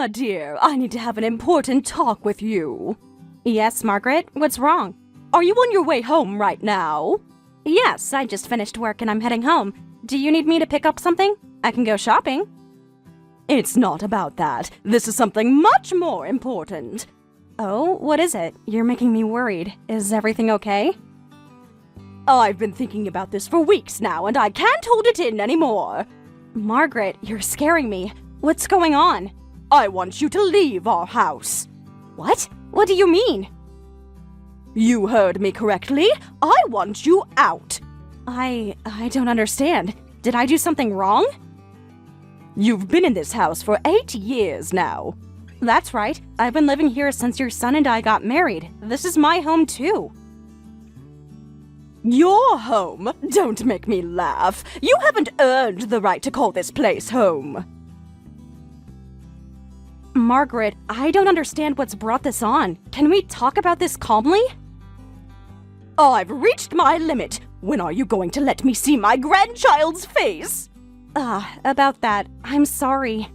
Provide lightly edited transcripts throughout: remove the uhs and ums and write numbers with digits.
Emma dear, I need to have an important talk with you. Yes, Margaret, what's wrong? Are you on your way home right now? Yes, I just finished work and I'm heading home. Do you need me to pick up something? I can go shopping. It's not about that. This is something much more important. Oh, what is it? You're making me worried. Is everything okay? I've been thinking about this for weeks now, and I can't hold it in anymore. Margaret, you're scaring me. What's going on? I want you to leave our house. What? What do you mean? You heard me correctly. I want you out. I don't understand. Did I do something wrong? You've been in this house for 8 years now. That's right. I've been living here since your son and I got married. This is my home too. Your home? Don't make me laugh. You haven't earned the right to call this place home. Margaret, I don't understand what's brought this on. Can we talk about this calmly? I've reached my limit. When are you going to let me see my grandchild's face? About that, I'm sorry.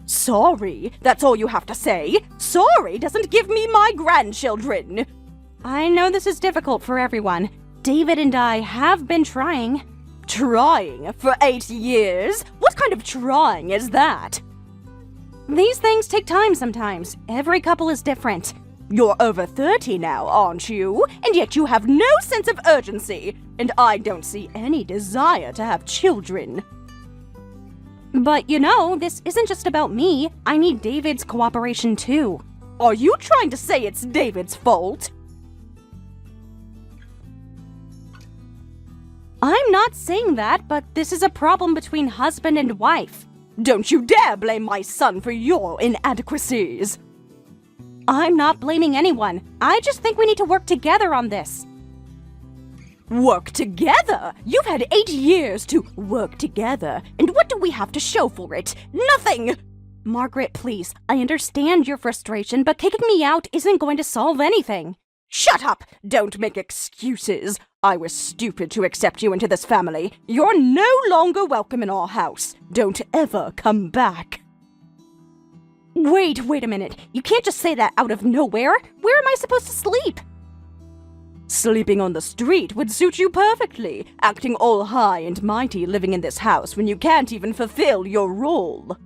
Sorry? That's all you have to say? Sorry doesn't give me my grandchildren. I know this is difficult for everyone. David and I have been trying. Trying? For 8 years? What kind of trying is that? These things take time sometimes. Every couple is different. You're over 30 now, aren't you? And yet you have no sense of urgency. And I don't see any desire to have children. But you know, this isn't just about me. I need David's cooperation too. Are you trying to say it's David's fault? I'm not saying that, but this is a problem between husband and wife. Don't you dare blame my son for your inadequacies. I'm not blaming anyone. I just think we need to work together on this. Work together? You've had 8 years to work together, and what do we have to show for it? Nothing! Margaret, please, I understand your frustration, but kicking me out isn't going to solve anything. Shut up! Don't make excuses. I was stupid to accept you into this family. You're no longer welcome in our house. Don't ever come back. Wait a minute. You can't just say that out of nowhere. Where am I supposed to sleep? Sleeping on the street would suit you perfectly, acting all high and mighty living in this house when you can't even fulfill your role.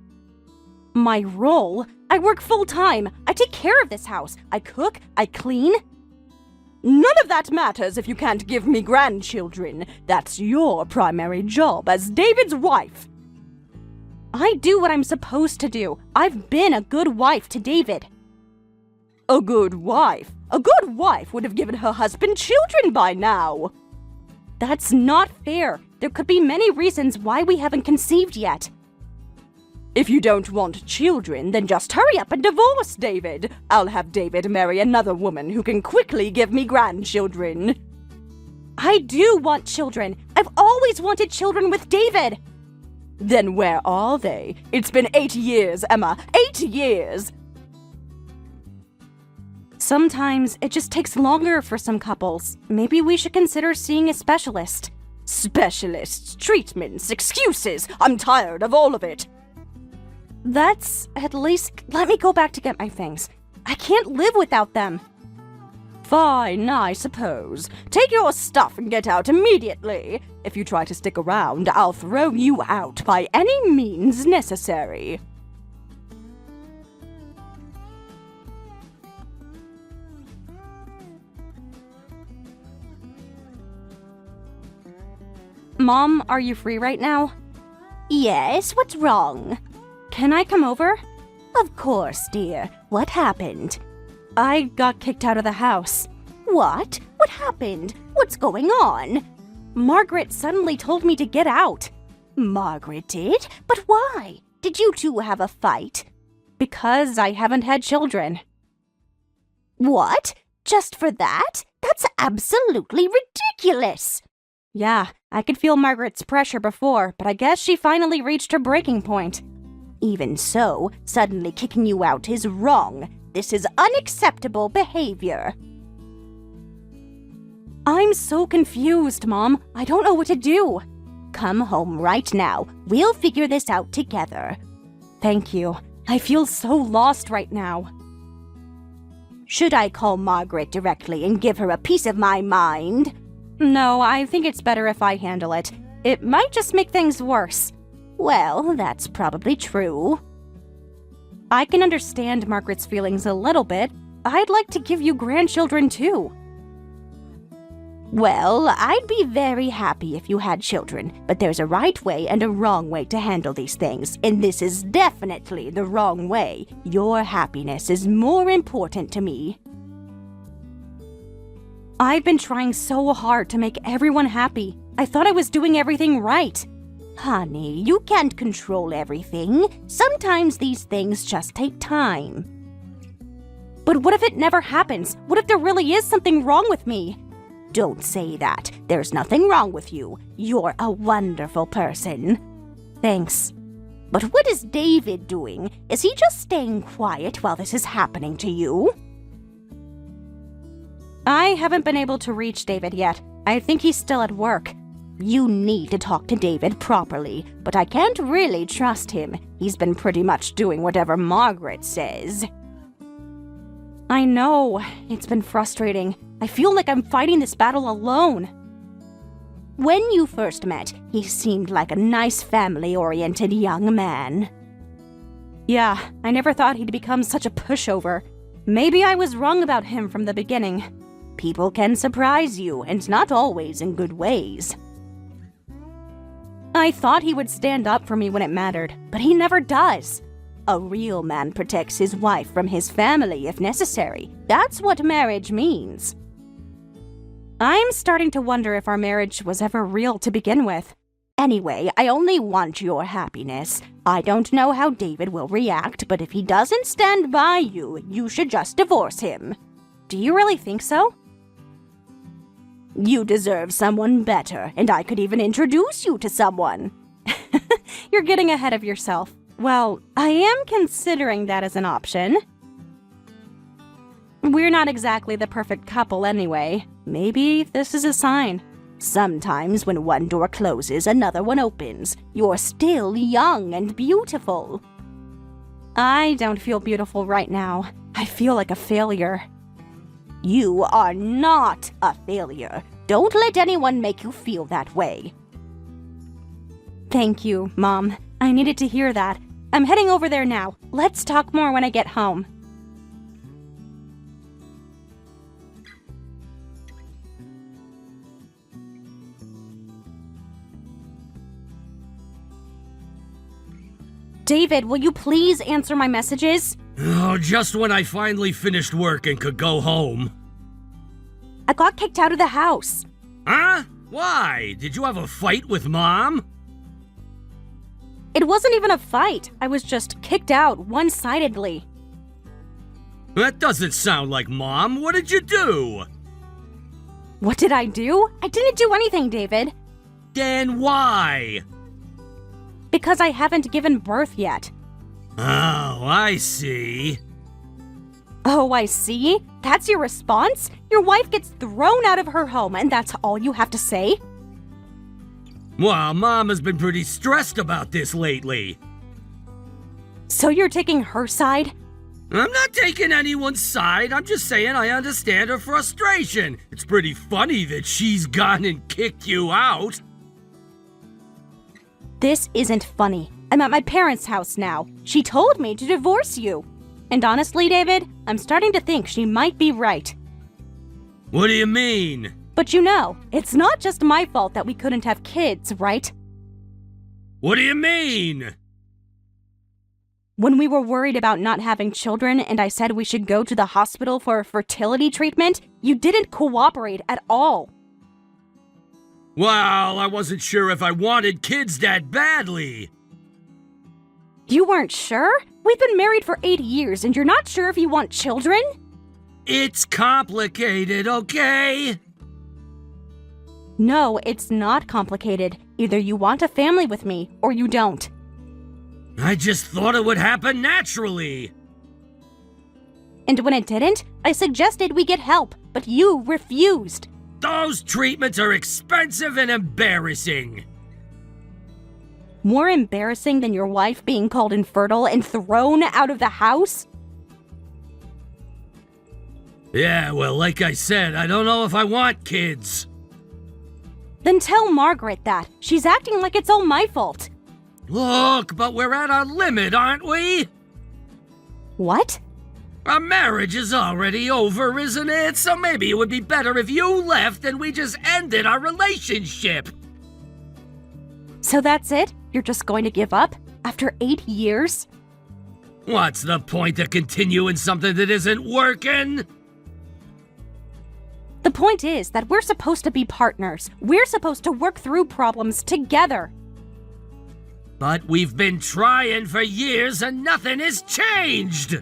My role? I work full-time. I take care of this house. I cook, I clean. None of that matters if you can't give me grandchildren. That's your primary job as David's wife. I do what I'm supposed to do. I've been a good wife to David. A good wife? A good wife would have given her husband children by now. That's not fair. There could be many reasons why we haven't conceived yet. If you don't want children, then just hurry up and divorce David. I'll have David marry another woman who can quickly give me grandchildren. I do want children. I've always wanted children with David. Then where are they? It's been 8 years, Emma. 8 years! Sometimes it just takes longer for some couples. Maybe we should consider seeing a specialist. Specialists, treatments, excuses. I'm tired of all of it. At least let me go back to get my things. I can't live without them. Fine, I suppose. Take your stuff and get out immediately. If you try to stick around, I'll throw you out by any means necessary. Mom, are you free right now? Yes, what's wrong? Can I come over? Of course, dear. What happened? I got kicked out of the house. What? What happened? What's going on? Margaret suddenly told me to get out. Margaret did? But why? Did you two have a fight? Because I haven't had children. What? Just for that? That's absolutely ridiculous. Yeah, I could feel Margaret's pressure before, but I guess she finally reached her breaking point. Even so, suddenly kicking you out is wrong. This is unacceptable behavior. I'm so confused, Mom. I don't know what to do. Come home right now. We'll figure this out together. Thank you. I feel so lost right now. Should I call Margaret directly and give her a piece of my mind? No, I think it's better if I handle it. It might just make things worse. Well, that's probably true. I can understand Margaret's feelings a little bit. I'd like to give you grandchildren too. Well, I'd be very happy if you had children, but there's a right way and a wrong way to handle these things, and this is definitely the wrong way. Your happiness is more important to me. I've been trying so hard to make everyone happy. I thought I was doing everything right. Honey, you can't control everything. Sometimes these things just take time. But what if it never happens? What if there really is something wrong with me? Don't say that. There's nothing wrong with you. You're a wonderful person. Thanks. But what is David doing? Is he just staying quiet while this is happening to you? I haven't been able to reach David yet. I think he's still at work. You need to talk to David properly, but I can't really trust him. He's been pretty much doing whatever Margaret says. I know. It's been frustrating. I feel like I'm fighting this battle alone. When you first met, he seemed like a nice family-oriented young man. Yeah, I never thought he'd become such a pushover. Maybe I was wrong about him from the beginning. People can surprise you, and not always in good ways. I thought he would stand up for me when it mattered, but he never does. A real man protects his wife from his family if necessary. That's what marriage means. I'm starting to wonder if our marriage was ever real to begin with. Anyway, I only want your happiness. I don't know how David will react, but if he doesn't stand by you, you should just divorce him. Do you really think so? You deserve someone better, and I could even introduce you to someone. You're getting ahead of yourself. Well, I am considering that as an option. We're not exactly the perfect couple anyway. Maybe this is a sign. Sometimes when one door closes, another one opens. You're still young and beautiful. I don't feel beautiful right now. I feel like a failure. You are not a failure. Don't let anyone make you feel that way. Thank you, Mom. I needed to hear that. I'm heading over there now. Let's talk more when I get home. David, will you please answer my messages? Oh, just when I finally finished work and could go home. I got kicked out of the house. Huh? Why? Did you have a fight with Mom? It wasn't even a fight. I was just kicked out one-sidedly. That doesn't sound like Mom. What did you do? What did I do? I didn't do anything, David. Then why? Because I haven't given birth yet. Oh, I see. Oh, I see? That's your response? Your wife gets thrown out of her home and that's all you have to say? Well, Mom has been pretty stressed about this lately. So you're taking her side? I'm not taking anyone's side. I'm just saying I understand her frustration. It's pretty funny that she's gone and kicked you out. This isn't funny. I'm at my parents' house now. She told me to divorce you. And honestly, David, I'm starting to think she might be right. What do you mean? But you know, it's not just my fault that we couldn't have kids, right? What do you mean? When we were worried about not having children and I said we should go to the hospital for a fertility treatment, you didn't cooperate at all. Well, I wasn't sure if I wanted kids that badly. You weren't sure? We've been married for 8 years and you're not sure if you want children? It's complicated, okay? No, it's not complicated. Either you want a family with me or you don't. I just thought it would happen naturally. And when it didn't, I suggested we get help, but you refused. Those treatments are expensive and embarrassing. More embarrassing than your wife being called infertile and thrown out of the house? Yeah, well, like I said, I don't know if I want kids. Then tell Margaret that. She's acting like it's all my fault. Look, but we're at our limit, aren't we? What? Our marriage is already over, isn't it? So maybe it would be better if you left and we just ended our relationship. So that's it? You're just going to give up? After 8 years? What's the point of continuing something that isn't working? The point is that we're supposed to be partners. We're supposed to work through problems together. But we've been trying for years and nothing has changed!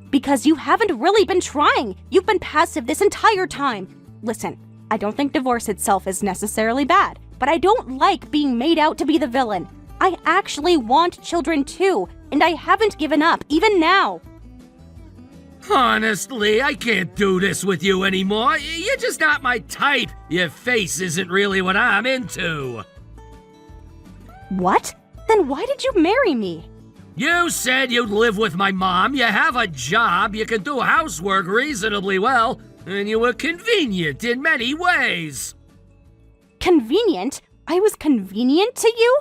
Because you haven't really been trying. You've been passive this entire time. Listen, I don't think divorce itself is necessarily bad, but I don't like being made out to be the villain. I actually want children too, and I haven't given up, even now. Honestly, I can't do this with you anymore. You're just not my type. Your face isn't really what I'm into. What? Then why did you marry me? You said you'd live with my mom, you have a job, you can do housework reasonably well, and you were convenient in many ways. Convenient? I was convenient to you?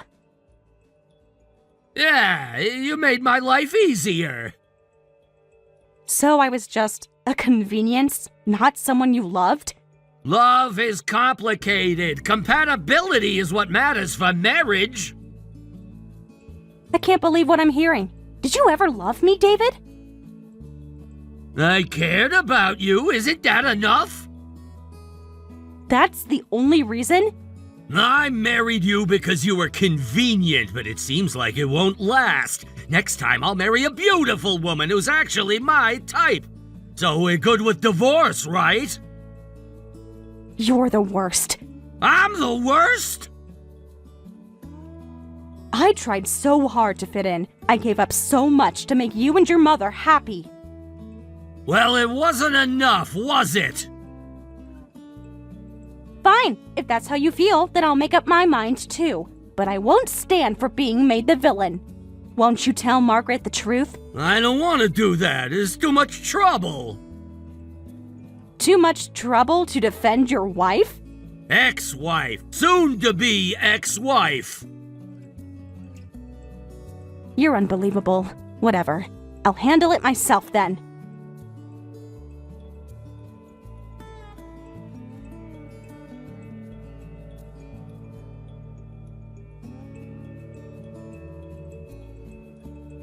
Yeah, you made my life easier. So I was just a convenience, not someone you loved? Love is complicated. Compatibility is what matters for marriage. I can't believe what I'm hearing. Did you ever love me, David? I cared about you. Isn't that enough? That's the only reason? I married you because you were convenient, but it seems like it won't last. Next time I'll marry a beautiful woman who's actually my type. So we're good with divorce, right? You're the worst. I'm the worst? I tried so hard to fit in. I gave up so much to make you and your mother happy. Well, it wasn't enough, was it? Fine. If that's how you feel, then I'll make up my mind too. But I won't stand for being made the villain. Won't you tell Margaret the truth? I don't want to do that. It's too much trouble. Too much trouble to defend your wife? Ex-wife. Soon-to-be ex-wife. You're unbelievable. Whatever. I'll handle it myself then.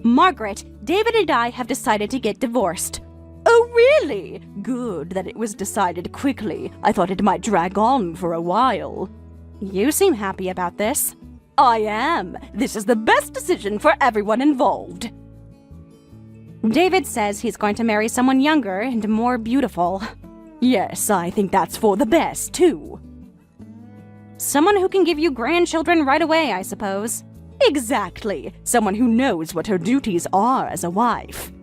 Margaret, David and I have decided to get divorced. Oh, really? Good that it was decided quickly. I thought it might drag on for a while. You seem happy about this. I am. This is the best decision for everyone involved. David says he's going to marry someone younger and more beautiful. Yes, I think that's for the best, too. Someone who can give you grandchildren right away, I suppose. Exactly. Someone who knows what her duties are as a wife.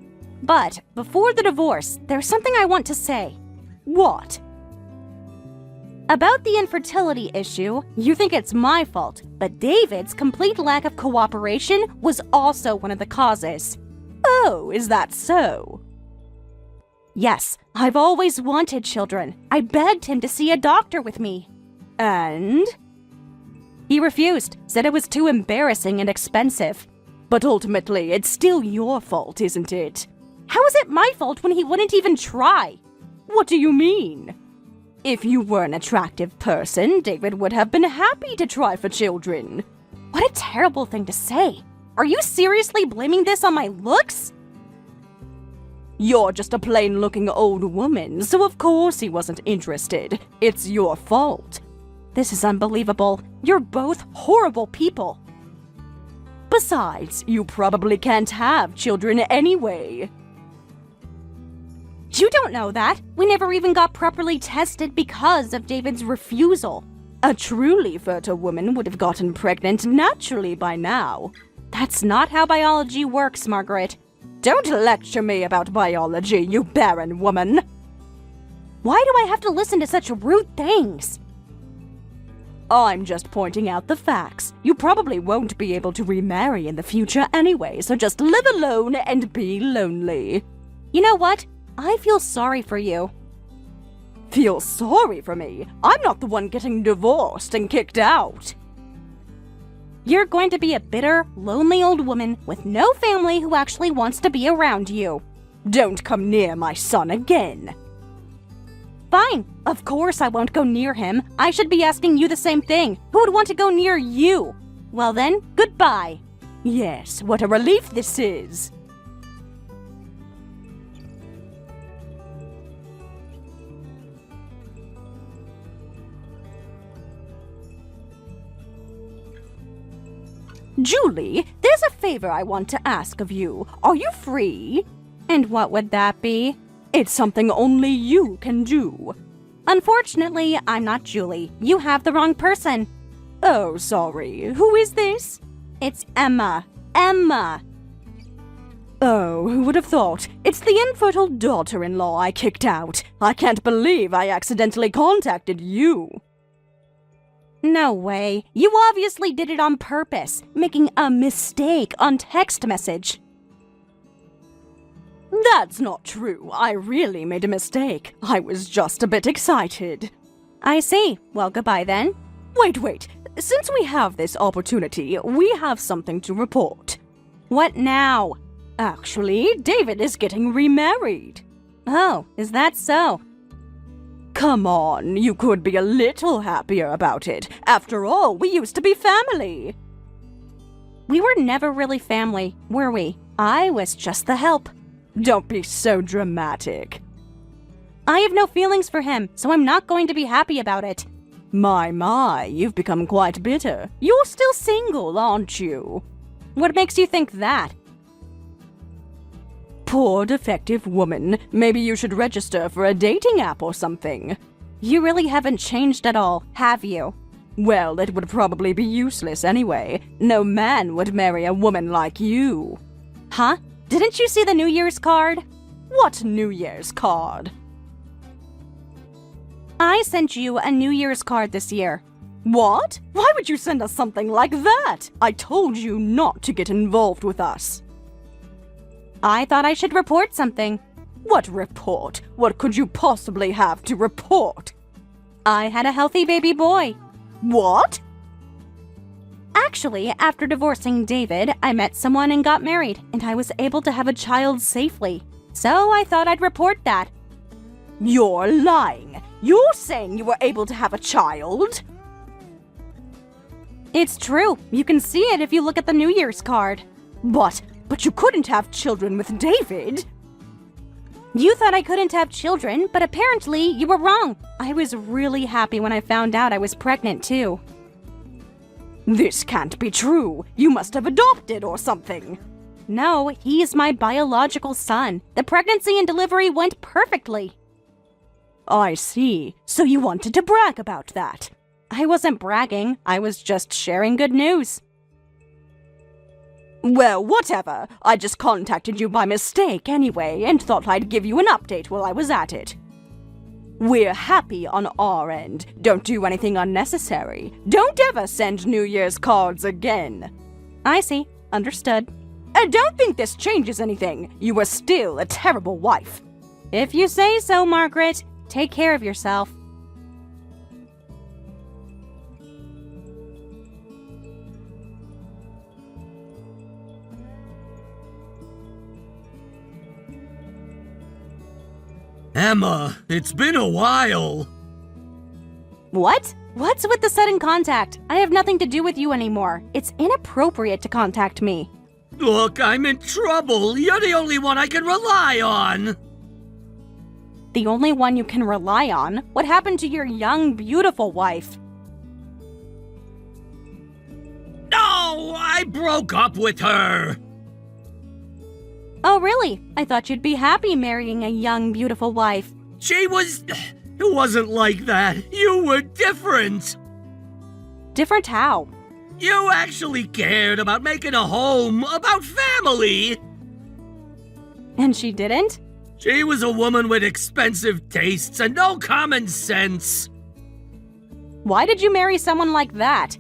But before the divorce, there's something I want to say. What? About the infertility issue, you think it's my fault, but David's complete lack of cooperation was also one of the causes. Oh, is that so? Yes, I've always wanted children. I begged him to see a doctor with me. And? He refused, said it was too embarrassing and expensive. But ultimately, it's still your fault, isn't it? How is it my fault when he wouldn't even try? What do you mean? If you were an attractive person, David would have been happy to try for children. What a terrible thing to say. Are you seriously blaming this on my looks? You're just a plain-looking old woman, so of course he wasn't interested. It's your fault. This is unbelievable. You're both horrible people. Besides, you probably can't have children anyway. You don't know that. We never even got properly tested because of David's refusal. A truly fertile woman would have gotten pregnant naturally by now. That's not how biology works, Margaret. Don't lecture me about biology, you barren woman. Why do I have to listen to such rude things? I'm just pointing out the facts. You probably won't be able to remarry in the future anyway, so just live alone and be lonely. You know what? I feel sorry for you. Feel sorry for me? I'm not the one getting divorced and kicked out. You're going to be a bitter, lonely old woman with no family who actually wants to be around you. Don't come near my son again. Fine. Of course I won't go near him. I should be asking you the same thing. Who would want to go near you? Well then, goodbye. Yes, what a relief this is. Julie, there's a favor I want to ask of you. Are you free? And what would that be? It's something only you can do. Unfortunately, I'm not Julie. You have the wrong person. Oh, sorry. Who is this? It's Emma. Emma! Oh, who would have thought? It's the infertile daughter-in-law I kicked out. I can't believe I accidentally contacted you. No way. You obviously did it on purpose, making a mistake on text message. That's not true. I really made a mistake. I was just a bit excited. I see. Well, goodbye then. Wait. Since we have this opportunity, we have something to report. What now? Actually, David is getting remarried. Oh, is that so? Come on, you could be a little happier about it. After all, we used to be family. We were never really family, were we? I was just the help. Don't be so dramatic. I have no feelings for him, so I'm not going to be happy about it. My, you've become quite bitter. You're still single, aren't you? What makes you think that? Poor defective woman. Maybe you should register for a dating app or something. You really haven't changed at all, have you? Well, it would probably be useless anyway. No man would marry a woman like you. Huh? Didn't you see the New Year's card? What New Year's card? I sent you a New Year's card this year. What? Why would you send us something like that? I told you not to get involved with us. I thought I should report something. What report? What could you possibly have to report? I had a healthy baby boy. What? Actually, after divorcing David, I met someone and got married, and I was able to have a child safely. So I thought I'd report that. You're lying. You're saying you were able to have a child? It's true. You can see it if you look at the New Year's card. But you couldn't have children with David. You thought I couldn't have children, but apparently you were wrong. I was really happy when I found out I was pregnant, too. This can't be true. You must have adopted or something. No, he's my biological son. The pregnancy and delivery went perfectly. I see. So you wanted to brag about that. I wasn't bragging. I was just sharing good news. Well, whatever. I just contacted you by mistake anyway and thought I'd give you an update while I was at it. We're happy on our end. Don't do anything unnecessary. Don't ever send New Year's cards again. I see. Understood. I don't think this changes anything. You are still a terrible wife. If you say so, Margaret. Take care of yourself. Emma, it's been a while. What? What's with the sudden contact? I have nothing to do with you anymore. It's inappropriate to contact me. Look, I'm in trouble. You're the only one I can rely on. The only one you can rely on? What happened to your young, beautiful wife? No, I broke up with her. Oh, really? I thought you'd be happy marrying a young, beautiful wife. It wasn't like that. You were different. Different how? You actually cared about making a home, about family. And she didn't? She was a woman with expensive tastes and no common sense. Why did you marry someone like that?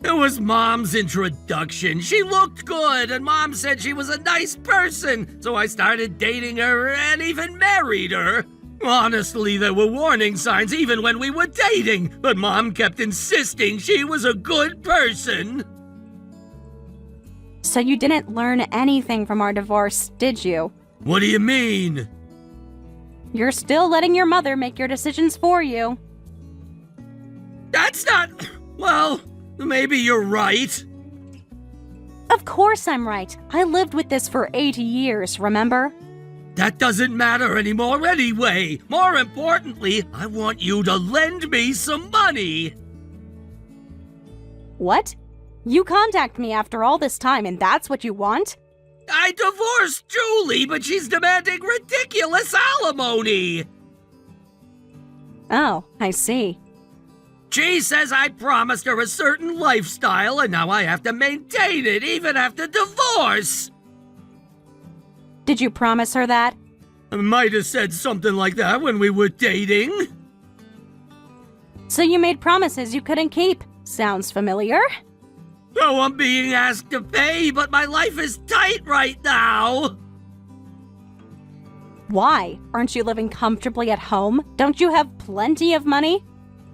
It was Mom's introduction. She looked good, and Mom said she was a nice person, so I started dating her and even married her. Honestly, there were warning signs even when we were dating, but Mom kept insisting she was a good person. So you didn't learn anything from our divorce, did you? What do you mean? You're still letting your mother make your decisions for you. That's not... Well, maybe you're right. Of course I'm right. I lived with this for 8 years, remember? That doesn't matter anymore anyway. More importantly, I want you to lend me some money. What? You contact me after all this time and that's what you want? I divorced Julie, but she's demanding ridiculous alimony. Oh, I see. She says I promised her a certain lifestyle, and now I have to maintain it even after divorce. Did you promise her that? I might have said something like that when we were dating. So you made promises you couldn't keep. Sounds familiar. Oh, I'm being asked to pay, but my life is tight right now. Why? Aren't you living comfortably at home? Don't you have plenty of money?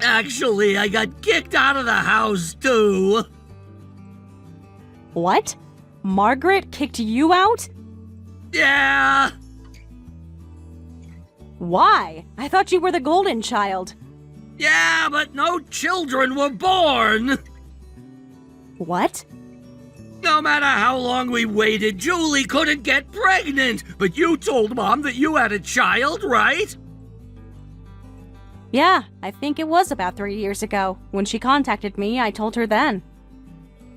Actually, I got kicked out of the house, too. What? Margaret kicked you out? Yeah. Why? I thought you were the golden child. Yeah, but no children were born. What? No matter how long we waited, Julie couldn't get pregnant. But you told Mom that you had a child, right? Yeah, I think it was about 3 years ago. When she contacted me, I told her then.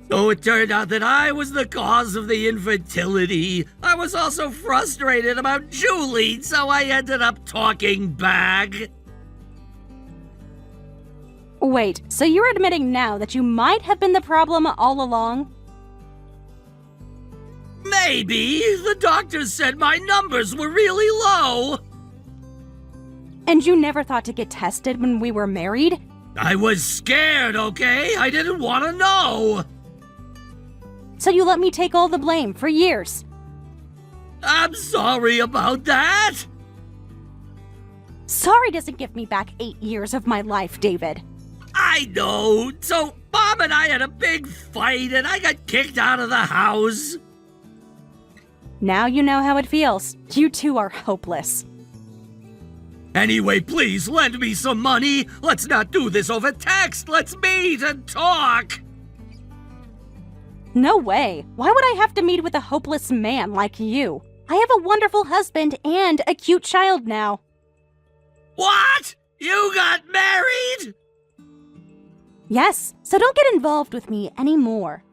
So it turned out that I was the cause of the infertility. I was also frustrated about Julie, so I ended up talking back. Wait, so you're admitting now that you might have been the problem all along? Maybe. The doctors said my numbers were really low. And you never thought to get tested when we were married? I was scared, okay? I didn't want to know. So you let me take all the blame for years. I'm sorry about that. Sorry doesn't give me back 8 years of my life, David. I know. So, Mom and I had a big fight and I got kicked out of the house. Now you know how it feels. You two are hopeless. Anyway, please lend me some money. Let's not do this over text. Let's meet and talk. No way. Why would I have to meet with a hopeless man like you? I have a wonderful husband and a cute child now. What? You got married? Yes, so don't get involved with me anymore.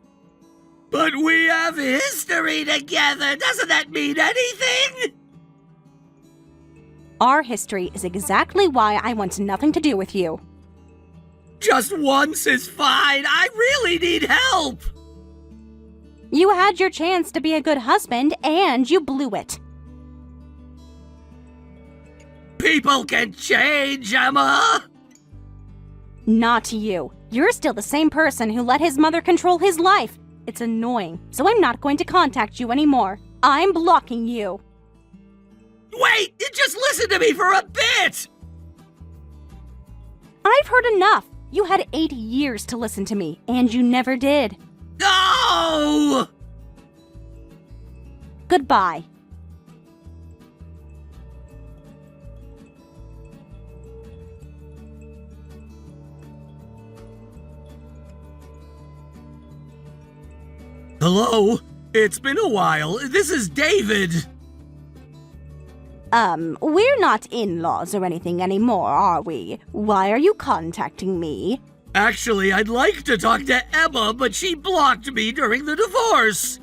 But we have history together. Doesn't that mean anything? Our history is exactly why I want nothing to do with you. Just once is fine. I really need help. You had your chance to be a good husband, and you blew it. People can change, Emma. Not you. You're still the same person who let his mother control his life. It's annoying, so I'm not going to contact you anymore. I'm blocking you. Wait, just listen to me for a bit. I've heard enough. You had 8 years to listen to me, and you never did. No! Goodbye. Hello? It's been a while. This is David. We're not in-laws or anything anymore, are we? Why are you contacting me? Actually, I'd like to talk to Emma, but she blocked me during the divorce.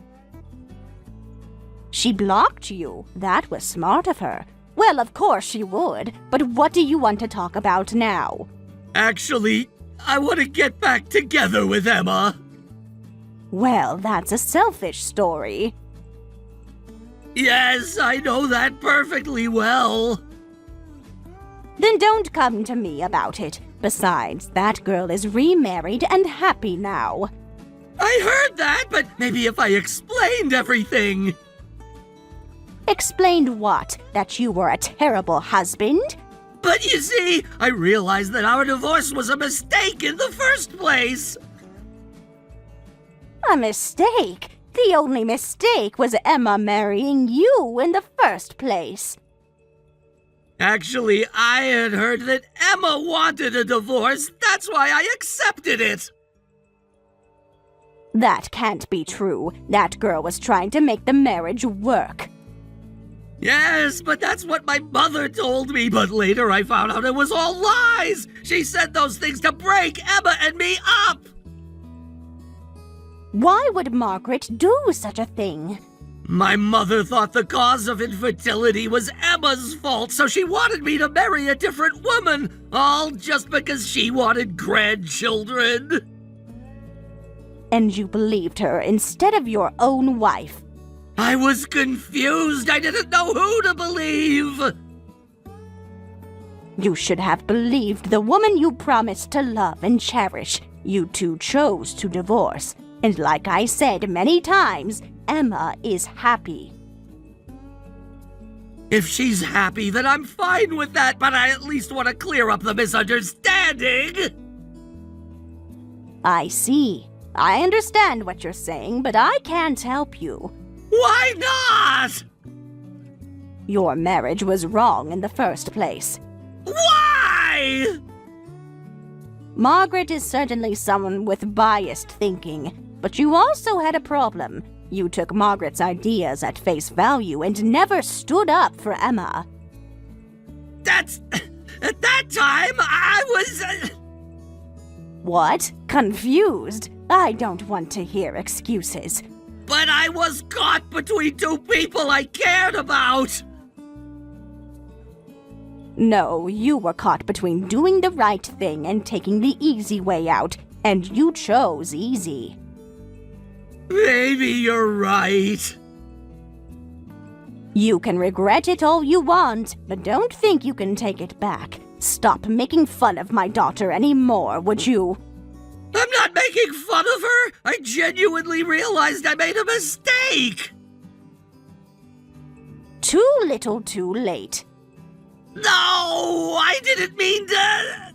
She blocked you. That was smart of her. Well, of course she would. But what do you want to talk about now? Actually, I want to get back together with Emma. Well, that's a selfish story. Yes, I know that perfectly well. Then don't come to me about it. Besides, that girl is remarried and happy now. I heard that, but maybe if I explained everything. Explained what? That you were a terrible husband? But you see, I realized that our divorce was a mistake in the first place. A mistake? The only mistake was Emma marrying you in the first place. Actually, I had heard that Emma wanted a divorce. That's why I accepted it. That can't be true. That girl was trying to make the marriage work. Yes, but that's what my mother told me. But later I found out it was all lies. She said those things to break Emma and me up. Why would Margaret do such a thing? My mother thought the cause of infertility was Emma's fault, so she wanted me to marry a different woman, all just because she wanted grandchildren. And you believed her instead of your own wife. I was confused. I didn't know who to believe. You should have believed the woman you promised to love and cherish. You two chose to divorce. And like I said many times, Emma is happy. If she's happy, then I'm fine with that, but I at least want to clear up the misunderstanding. I see. I understand what you're saying, but I can't help you. Why not? Your marriage was wrong in the first place. Why? Margaret is certainly someone with biased thinking, but you also had a problem. You took Margaret's ideas at face value and never stood up for Emma. At that time, I was... What? Confused? I don't want to hear excuses. But I was caught between two people I cared about. No, you were caught between doing the right thing and taking the easy way out, and you chose easy. Maybe you're right. You can regret it all you want, but don't think you can take it back. Stop making fun of my daughter anymore, would you? I'm not making fun of her. I genuinely realized I made a mistake. Too little too late. No, I didn't mean to...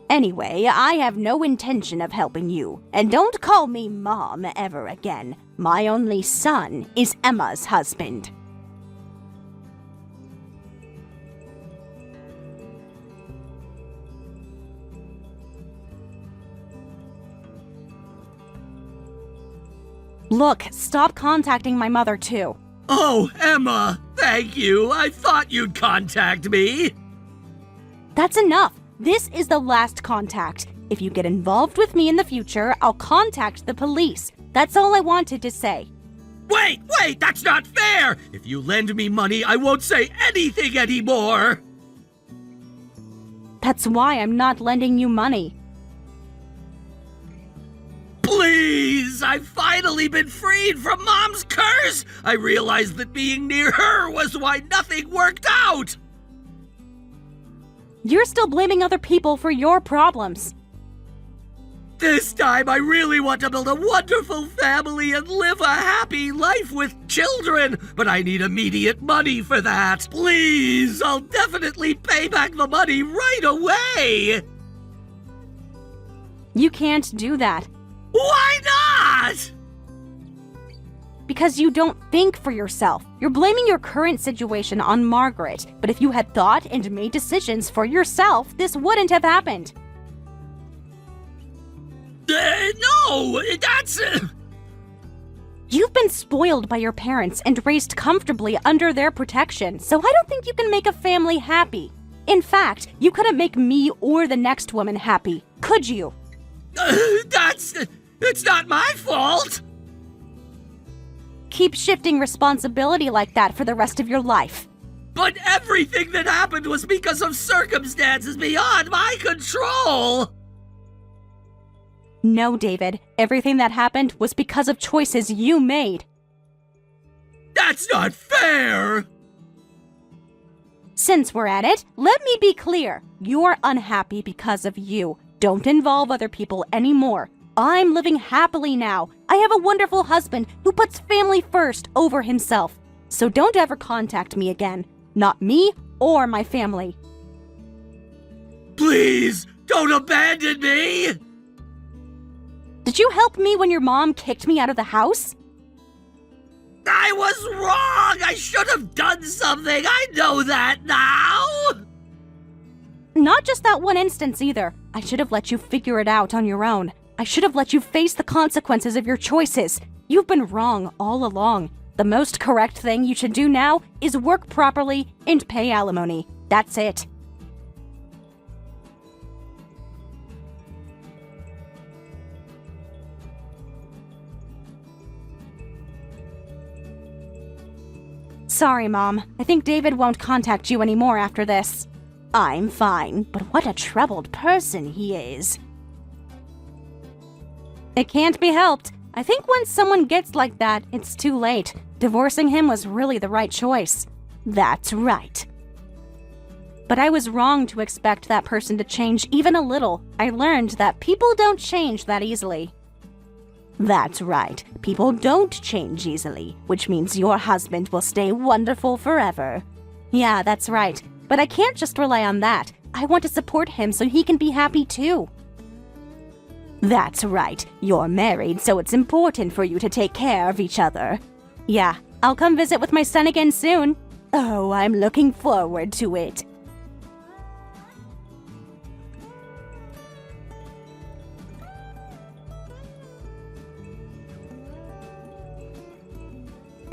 Anyway, I have no intention of helping you, and don't call me Mom ever again. My only son is Emma's husband. Look, stop contacting my mother too. Oh, Emma, thank you. I thought you'd contact me. That's enough. This is the last contact. If you get involved with me in the future, I'll contact the police. That's all I wanted to say. Wait, that's not fair. If you lend me money, I won't say anything anymore. That's why I'm not lending you money. Please, I've finally been freed from Mom's curse. I realized that being near her was why nothing worked out. You're still blaming other people for your problems. This time, I really want to build a wonderful family and live a happy life with children, but I need immediate money for that. Please, I'll definitely pay back the money right away. You can't do that. Why not? Because you don't think for yourself. You're blaming your current situation on Margaret. But if you had thought and made decisions for yourself, this wouldn't have happened. No, that's... You've been spoiled by your parents and raised comfortably under their protection, so I don't think you can make a family happy. In fact, you couldn't make me or the next woman happy, could you? It's not my fault. Keep shifting responsibility like that for the rest of your life. But everything that happened was because of circumstances beyond my control. No, David. Everything that happened was because of choices you made. That's not fair. Since we're at it, let me be clear. You're unhappy because of you. Don't involve other people anymore. I'm living happily now. I have a wonderful husband who puts family first over himself. So don't ever contact me again. Not me or my family. Please, don't abandon me! Did you help me when your mom kicked me out of the house? I was wrong! I should have done something! I know that now! Not just that one instance either. I should have let you figure it out on your own. I should have let you face the consequences of your choices. You've been wrong all along. The most correct thing you should do now is work properly and pay alimony. That's it. Sorry, Mom. I think David won't contact you anymore after this. I'm fine, but what a troubled person he is. It can't be helped. I think once someone gets like that, it's too late. Divorcing him was really the right choice. That's right. But I was wrong to expect that person to change even a little. I learned that people don't change that easily. That's right. People don't change easily, which means your husband will stay wonderful forever. Yeah, that's right. But I can't just rely on that. I want to support him so he can be happy too. That's right. You're married, so it's important for you to take care of each other. Yeah, I'll come visit with my son again soon. Oh, I'm looking forward to it.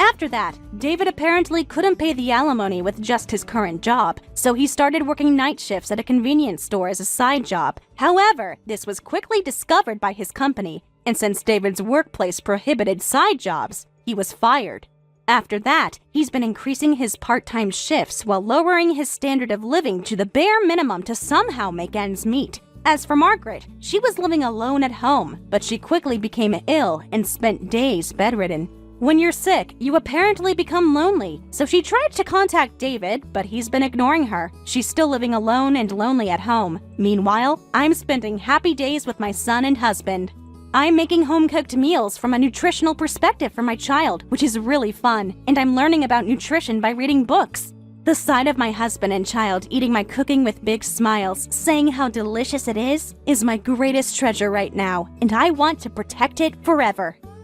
After that, David apparently couldn't pay the alimony with just his current job, so he started working night shifts at a convenience store as a side job. However, this was quickly discovered by his company, and since David's workplace prohibited side jobs, he was fired. After that, he's been increasing his part-time shifts while lowering his standard of living to the bare minimum to somehow make ends meet. As for Margaret, she was living alone at home, but she quickly became ill and spent days bedridden. When you're sick, you apparently become lonely, so she tried to contact David, but he's been ignoring her. She's still living alone and lonely at home. Meanwhile, I'm spending happy days with my son and husband. I'm making home-cooked meals from a nutritional perspective for my child, which is really fun, and I'm learning about nutrition by reading books. The sight of my husband and child eating my cooking with big smiles, saying how delicious it is my greatest treasure right now, and I want to protect it forever.